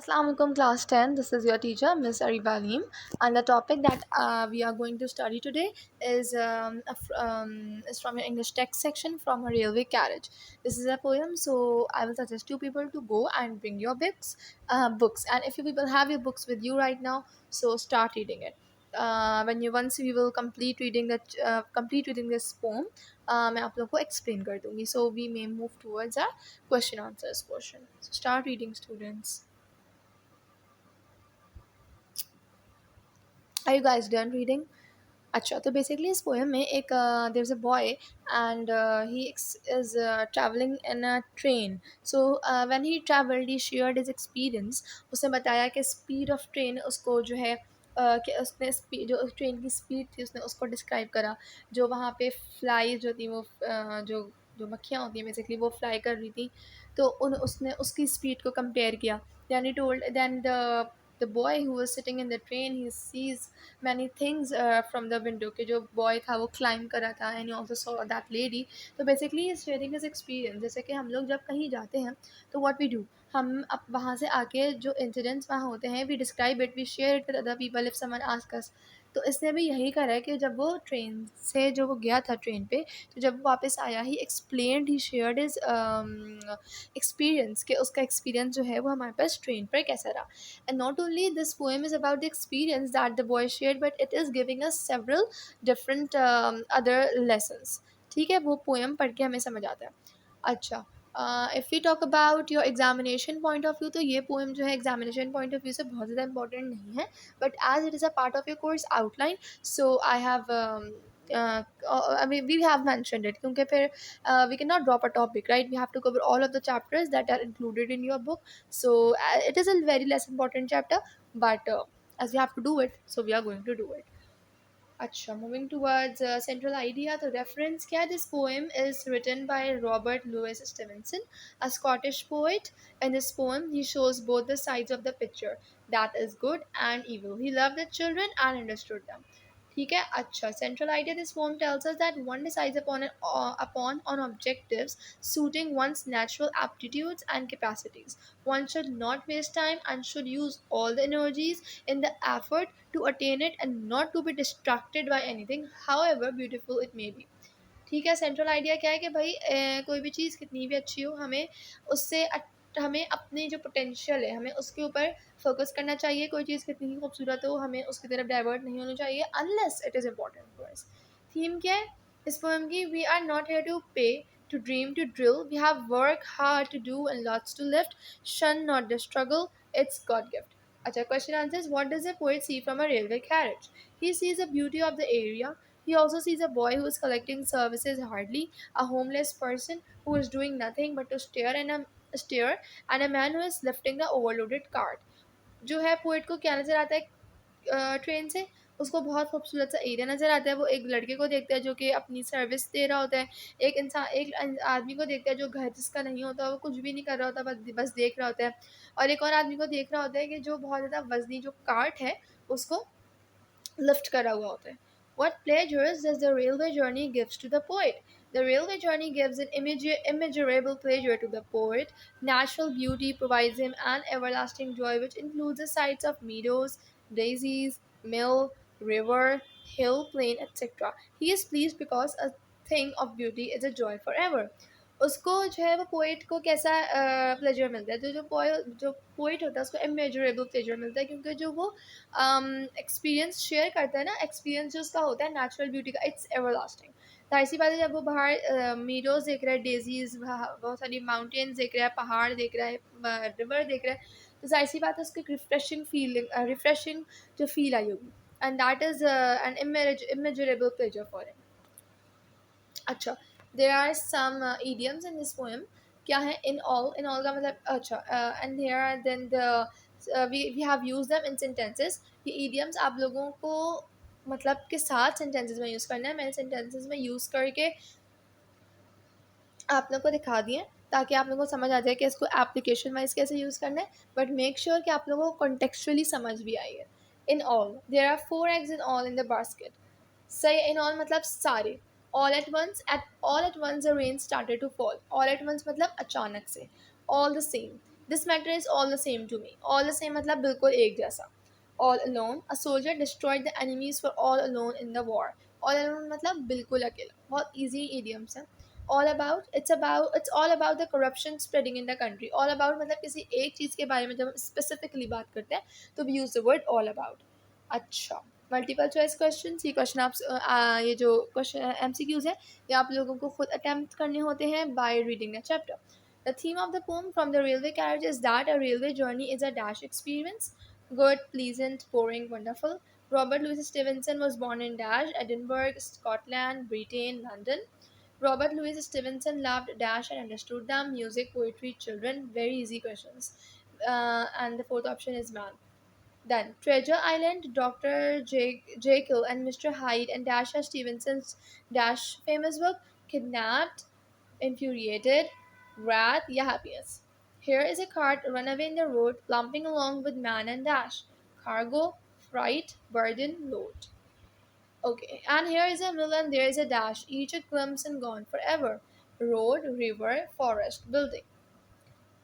Assalamualaikum class 10. This is your teacher Miss Aribalim, and the topic that we are going to study today is from your English text section from a railway carriage. This is a poem, so I will suggest you people to go and bring your books. And if you people have your books with you right now, so start reading it. When you once we will complete reading this poem, मैं आप लोगों को explain कर दूँगी. So we may move towards our question answers portion. So start reading, students. Are you guys done reading? अच्छा, तो basically इस poem में एक there is a boy and he is travelling in a train. So when he travelled he shared his experience. उसने बताया कि speed of train उसको जो है कि उसने जो ट्रेन की स्पीड थी उसने उसको डिस्क्राइब करा. जो वहाँ पे फ्लाइज जो थी वो जो जो मक्खियाँ होती हैं बेसिकली वो फ्लाई कर रही थी. तो उसने उसकी स्पीड को कंपेयर किया. Then he told then the boy who was sitting in the train he sees many things from the window कि जो बॉय था वो क्लाइंब कर रहा था and he also saw that lady. तो basically is sharing his experience. जैसे कि हम लोग जब कहीं जाते हैं तो व्हाट वी डू, हम अब वहाँ से आके जो इंसिडेंट्स वहाँ होते हैं we describe it, we share it with other people if someone ask us. तो इसने भी यही करा है कि जब वो ट्रेन से जो वो गया था ट्रेन पे, तो जब वो वापस आया ही एक्सप्लेन्ड ही शेयर्ड हिज एक्सपीरियंस कि उसका एक्सपीरियंस जो है वो हमारे पास ट्रेन पर कैसा रहा. And not only this poem is about the experience that the boy shared, but it is giving us several different other lessons. ठीक है, वो poem पढ़ के हमें समझ आता है. अच्छा, if we talk about your examination point of view, तो ये पोएम जो है एग्जामिनेशन पॉइंट ऑफ व्यू से बहुत ज़्यादा इंपॉर्टेंट नहीं है, but as it is a part of your course outline, so I have I mean, we have mentioned it क्योंकि फिर we cannot drop a topic, right? We have to cover all of the chapters that are included in your book. So it is a very less important chapter, but as we have to do it, so we are going to do it. अच्छा, moving towards central idea, the reference क्या, this poem is written by Robert Louis Stevenson, a Scottish poet. In this poem he shows both the sides of the picture, that is good and evil. He loved the children and understood them. ठीक है. अच्छा, central idea, this poem tells us that one decides upon on objectives suiting one's natural aptitudes and capacities. One should not waste time and should use all the energies in the effort to attain it and not to be distracted by anything, however beautiful it may be. ठीक है. Central idea क्या है कि भाई कोई भी चीज़ कितनी भी अच्छी हो, हमें उससे हमें अपनी जो पोटेंशियल है हमें उसके ऊपर फोकस करना चाहिए. कोई चीज़ कितनी ही खूबसूरत हो, हमें उसकी तरफ डाइवर्ट नहीं होना चाहिए unless it is important for us. Theme क्या है इस पोएम की? We are not here to pay, to dream, to drill. We have work hard to do and lots to lift. Shun not the struggle, it's God gift. Acha, question answers. What does a poet see from a railway carriage? He sees the beauty of the area. He also sees a boy who is collecting services hardly, a homeless person who is doing nothing but to stare, and a man who is lifting the overloaded cart. जो है poet को क्या नज़र आता है train से? उसको बहुत खूबसूरत सा एरिया नज़र आता है. वो एक लड़के को देखता है जो कि अपनी सर्विस दे रहा होता है. एक आदमी को देखता है जो घर जिसका नहीं होता, वो कुछ भी नहीं कर रहा होता, बस देख रहा होता है. और एक और आदमी को देख रहा होता है कि जो बहुत ज़्यादा वज़नी जो कार्ट है उसको लिफ्ट करा हुआ होता है. What pleasures does the railway journey gives to the poet? The railway journey gives an immeasurable pleasure to the poet. Natural beauty provides him an everlasting joy, which includes the sights of meadows, daisies, mill, river, hill, plain, etc. He is pleased because a thing of beauty is a joy forever. उसको जो है वो poet को कैसा pleasure मिलता है? जो poet होता है उसको इमेजरेबल प्लेजर मिलता है, क्योंकि जो वो एक्सपीरियंस शेयर करता है ना, एक्सपीरियंस जो उसका होता है नेचुरल ब्यूटी का, इट्स एवरलास्टिंग. जाहिर सी बात है जब वो बाहर मीडोज देख रहा है, डेजीज, बहुत सारी माउंटेन्स देख रहा है, पहाड़ देख रहा है, रिवर देख रहा है, तो जाहिर सी बात है उसको रिफ्रेशिंग जो फील आई होगी, and that is an immeasurable pleasure for him. अच्छा, there are some idioms in this poem. क्या है इन ऑल का मतलब? अच्छा, and there are then the we have use them in sentences. ये इडियम्स आप लोगों को मतलब के साथ सेंटेंसेस में यूज़ करना है. मैंने सेंटेंसेस में यूज़ करके आप लोग को दिखा दिए ताकि आप लोगों को समझ आ जाए कि इसको एप्लीकेशन वाइज कैसे यूज़ करना है, बट मेक श्योर कि आप लोगों को कॉन्टेक्चुअली समझ भी आई है. In all there are 4 eggs in all in the basket. सही, इन ऑल मतलब सारे. All at once the rain started to fall. All at once मतलब अचानक से. All the same. This matter is all the same to me. All the same मतलब बिल्कुल एक जैसा. All alone, a soldier destroyed the enemies for all alone in the war. All alone मतलब बिल्कुल अकेला. बहुत इजी इडियम्स है. All about, it's all about the corruption spreading in the country. All about मतलब किसी एक चीज़ के बारे में जब हम स्पेसिफिकली बात करते हैं तो we use the word all about. अच्छा, मल्टीपल चॉइस क्वेश्चन. ये क्वेश्चन आप ये जो क्वेश्चन MCQs है ये आप लोगों को खुद अटेम्प्ट करने होते हैं by reading the chapter. The theme of the poem from the railway carriage is that a railway journey is a dash experience. Good, pleasant, boring, wonderful. Robert Louis Stevenson was born in Dash, Edinburgh, Scotland, Britain, London. Robert Louis Stevenson loved Dash and understood them. Music, poetry, children. Very easy questions. And the fourth option is man. Then, Treasure Island, Dr. Jekyll and Mr. Hyde and Dasha Stevenson's Dash famous book, Kidnapped, Infuriated, Wrath, या Happiness. Here is a cart run away in the road, lumping along with man and Dash. Cargo, fright, burden, load. Okay, and here is a mill and there is a dash, each a glimpse and gone forever. Road, river, forest, building.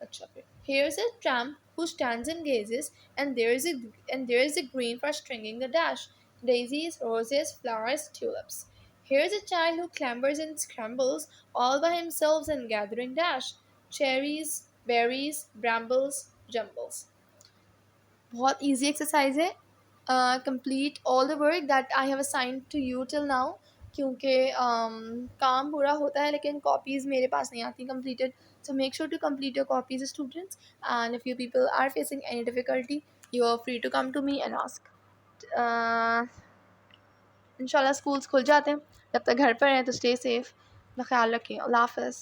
अच्छा फिर. Here's a tramp who stands and gazes, and there is a green for stringing the dash. Daisies, roses, flowers, tulips. Here's a child who clambers and scrambles all by himself and gathering dash. Cherries, berries, brambles, jumbles. बहुत easy exercise है. Complete all the work that I have assigned to you till now. क्योंकि काम पूरा होता है लेकिन copies मेरे पास नहीं आती completed. So make sure to complete your copies, students. And if you people are facing any difficulty, you are free to come to me and ask. uh, इंशाल्लाह स्कूल्स खुल जाते हैं. जब तक घर पर हैं तो stay safe. अपना ख्याल रखें. अल्लाह हाफ़िज़.